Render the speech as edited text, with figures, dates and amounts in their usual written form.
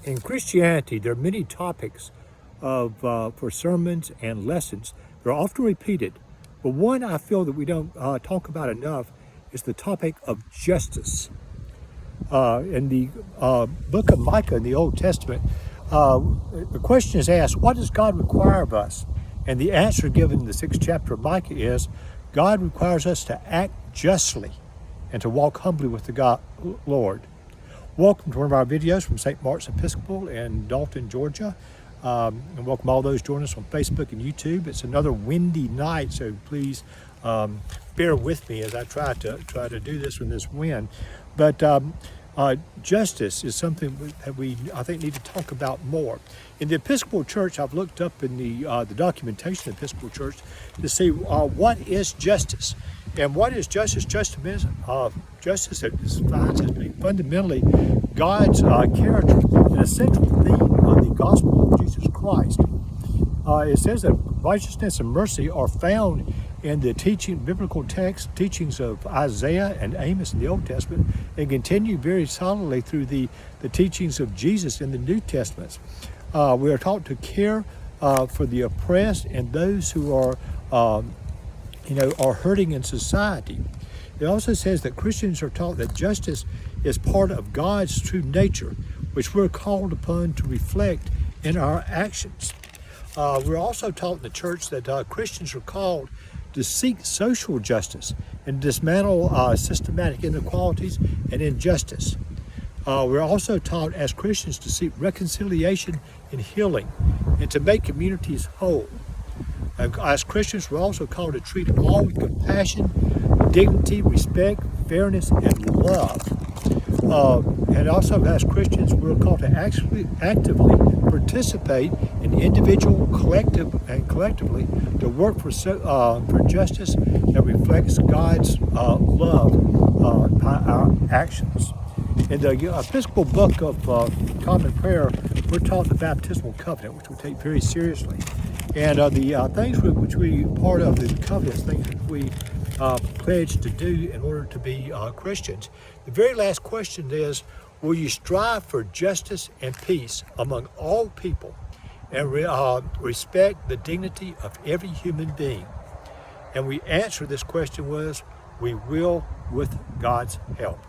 In Christianity, there are many topics for sermons and lessons. They're often repeated, but one I feel that we don't talk about enough is the topic of justice. In the book of Micah in the Old Testament, the question is asked, what does God require of us? And the answer given in the 6th chapter of Micah is, God requires us to act justly and to walk humbly with the Lord. Welcome to one of our videos from St. Mark's Episcopal in Dalton, Georgia. And welcome all those joining us on Facebook and YouTube. It's another windy night, so please bear with me as I try to do this in this wind. But justice is something that we, I think, need to talk about more. In the Episcopal Church, I've looked up in the documentation of the Episcopal Church to see what is justice. And what is justice? Justice is defined as being fundamentally God's character and a central theme of the gospel of Jesus Christ. It says that righteousness and mercy are found in the biblical teachings of Isaiah and Amos in the Old Testament, and continue very solidly through the teachings of Jesus in the New Testaments. We are taught to care for the oppressed and those who are hurting in society. It also says that Christians are taught that justice is part of God's true nature, which we're called upon to reflect in our actions. We're also taught in the church that Christians are called to seek social justice and dismantle systematic inequalities and injustice. We're also taught as Christians to seek reconciliation and healing and to make communities whole. As Christians, we're also called to treat all with compassion, dignity, respect, fairness, and love. And also as Christians, we're called to actively participate in individual, collective, and collectively to work for justice that reflects God's love by our actions. In the Episcopal Book of Common Prayer, we're taught the baptismal covenant, which we take very seriously. And the things which we, part of the covenant, things that we pledge to do in order to be Christians. The very last question is, will you strive for justice and peace among all people and respect the dignity of every human being? And we answer this question was, we will with God's help.